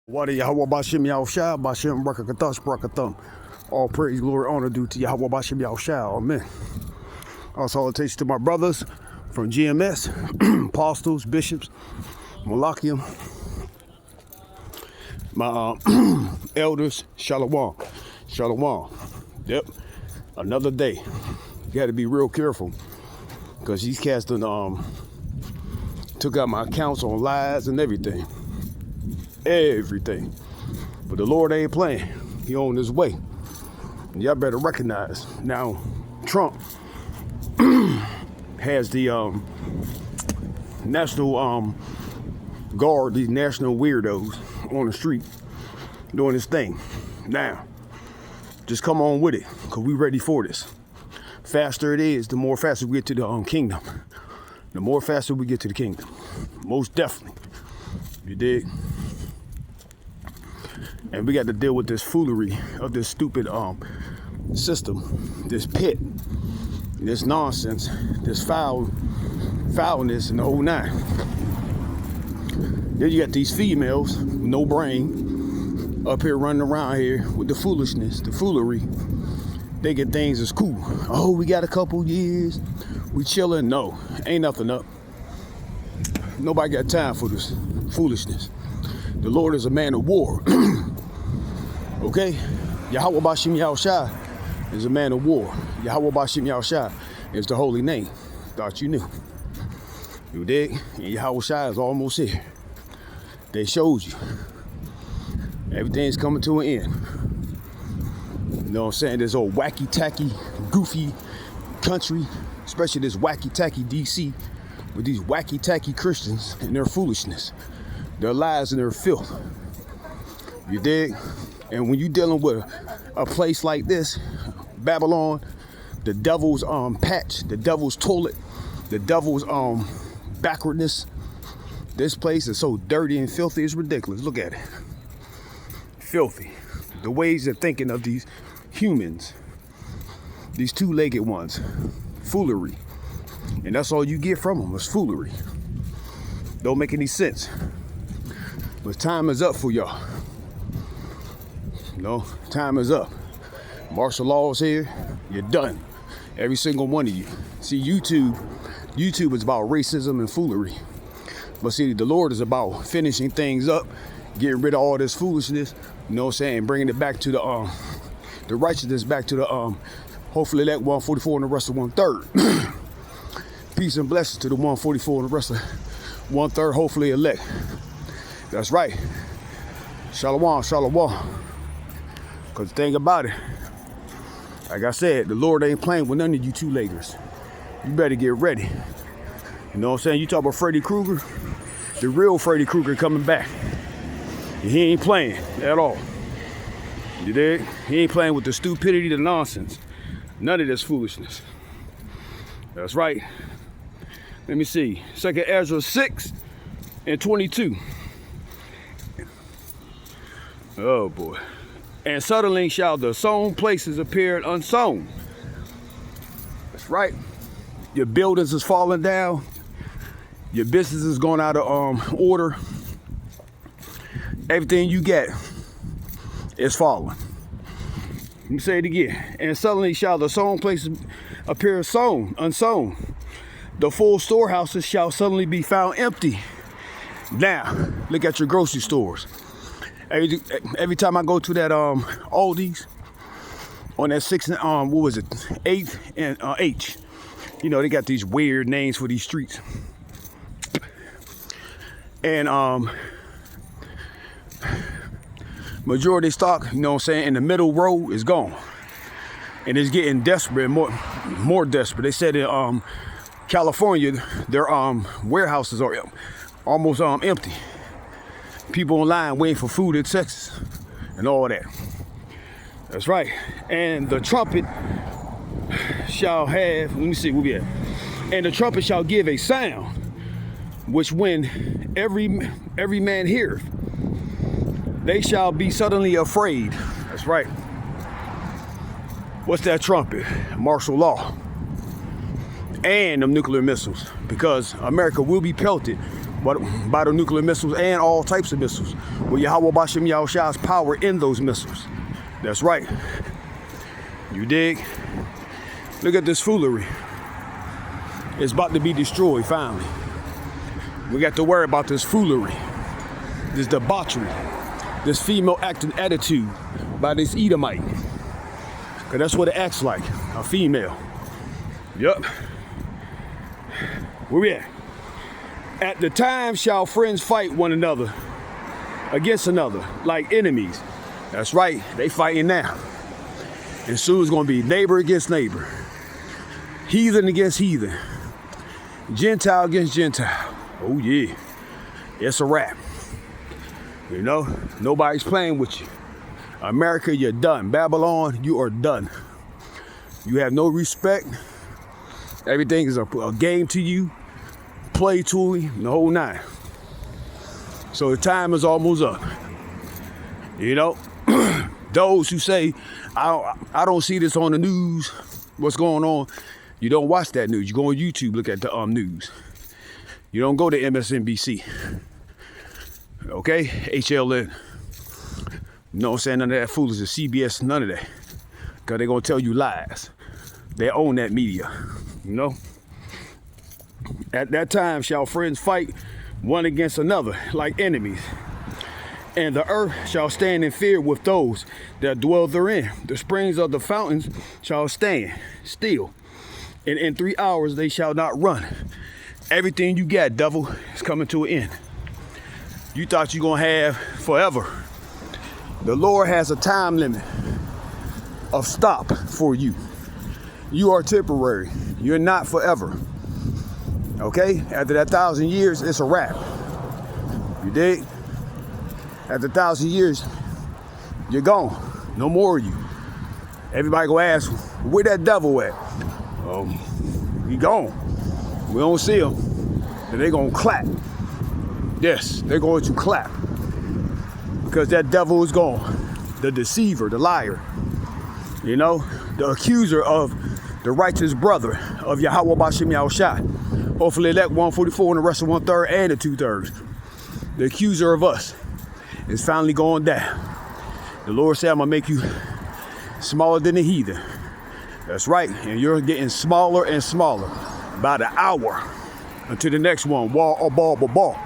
Wadi Yahweh Bashim Yahushua, Bashim Brakatash Brakathum. All praise, glory, honor due to Yahweh Bashim Yahushua. Amen. All salutations to my brothers from GMS, apostles, bishops, Malachium, my elders, Shalom. Shalom. Yep. Another day. You got to be real careful because these cats done, took out my accounts on lies and everything. Everything. But the Lord ain't playing. He on his way. And y'all better recognize. Now, Trump has the National Guard, these national weirdos on the street doing this thing. Now, just come on with it, because we ready for this. Faster it is, the more faster we get to the kingdom. The more faster we get to the kingdom. Most definitely. You dig? And we got to deal with this foolery of this stupid system, this pit, this nonsense, this foulness, and the whole nine. Then you got these females, no brain, up here running around here with the foolishness, the foolery. They get things as cool. Oh, we got a couple years, we chilling. No, ain't nothing up. Nobody got time for this foolishness. The Lord is a man of war. Okay? Yahweh Bashim Yahushua is a man of war. Yahweh Bashim Yahushua is the holy name. Thought you knew. You dig? And Yahushua is almost here. They showed you. Everything's coming to an end. You know what I'm saying? This old wacky-tacky, goofy country, especially this wacky-tacky DC, with these wacky-tacky Christians and their foolishness, their lies and their filth. You dig? And when you're dealing with a place like this, Babylon, the devil's patch, the devil's toilet, the devil's backwardness, this place is so dirty and filthy, it's ridiculous. Look at it. Filthy. The ways of thinking of these humans, these two-legged ones, foolery. And that's all you get from them, is foolery. Don't make any sense. But time is up for y'all. No, time is up. Martial law's here. You're done. Every single one of you. See, YouTube is about racism and foolery. But see, the Lord is about finishing things up, getting rid of all this foolishness. You know what I'm saying? Bringing it back to the righteousness, back to the hopefully that 144 and the rest of 1/3. Peace and blessings to the 144 and the rest of 1/3, hopefully elect. That's right. Shalom, shalom. Because the thing about it, like I said, the Lord ain't playing with none of you two-leggers. You better get ready. You know what I'm saying? You talk about Freddy Krueger, the real Freddy Krueger coming back. And he ain't playing at all. You dig? He ain't playing with the stupidity, the nonsense. None of this foolishness. That's right. Let me see. 2nd Ezra 6 and 22. Oh boy. And suddenly shall the sown places appear unsown. That's right. Your buildings is falling down. Your business is going out of order. Everything you get is falling. Let me say it again. And suddenly shall the sown places appear unsown. The full storehouses shall suddenly be found empty. Now, look at your grocery stores. Every time I go to that Aldi's on that 8th and H, you know, they got these weird names for these streets. And majority stock, you know what I'm saying, in the middle row is gone. And it's getting desperate, more desperate. They said in California, their warehouses are almost empty. People online waiting for food in Texas and all that. That's right. And the trumpet shall have, let me see, where we at? And the trumpet shall give a sound, which when every man heareth, they shall be suddenly afraid. That's right. What's that trumpet? Martial law. And them nuclear missiles. Because America will be pelted by the nuclear missiles and all types of missiles. With Yahweh Bashem Yahushua's power in those missiles. That's right. You dig? Look at this foolery. It's about to be destroyed finally. We got to worry about this foolery, this debauchery, this female acting attitude by this Edomite. Because that's what it acts like, a female. Yup. Where we at? At the time shall friends fight one another against another, like enemies. That's right, they fighting now. And soon it's going to be neighbor against neighbor, heathen against heathen, Gentile against Gentile. Oh yeah, it's a wrap. You know, nobody's playing with you. America, you're done. Babylon, you are done. You have no respect. Everything is a game to you, play to you, the whole nine. So the time is almost up. You know, those who say, I don't see this on the news, what's going on, you don't watch that news. You go on YouTube, look at the news. You don't go to MSNBC. Okay? HLN. You know what I'm saying? None of that foolishness. CBS, none of that. Because they're going to tell you lies. They own that media. You know? At that time shall friends fight one against another like enemies. And the earth shall stand in fear with those that dwell therein. The springs of the fountains shall stand still. And in 3 hours they shall not run. Everything you got, devil, is coming to an end. You thought you're going to have forever. The Lord has a time limit of stop for you. You are temporary. You're not forever. Okay? After that 1,000 years, it's a wrap. You dig? After 1,000 years, you're gone. No more of you. Everybody go ask, where that devil at? He gone. We don't see him. And they gonna clap. Yes, they're going to clap. Because that devil is gone. The deceiver, the liar. You know, the accuser of the righteous brother of Yahweh Bashem Yahushua. Hopefully elect 144 and the rest of 1/3 and the 2/3. The accuser of us is finally going down. The Lord said, I'm gonna make you smaller than the heathen. That's right, and you're getting smaller and smaller by the hour until the next one, wall or ball, ball.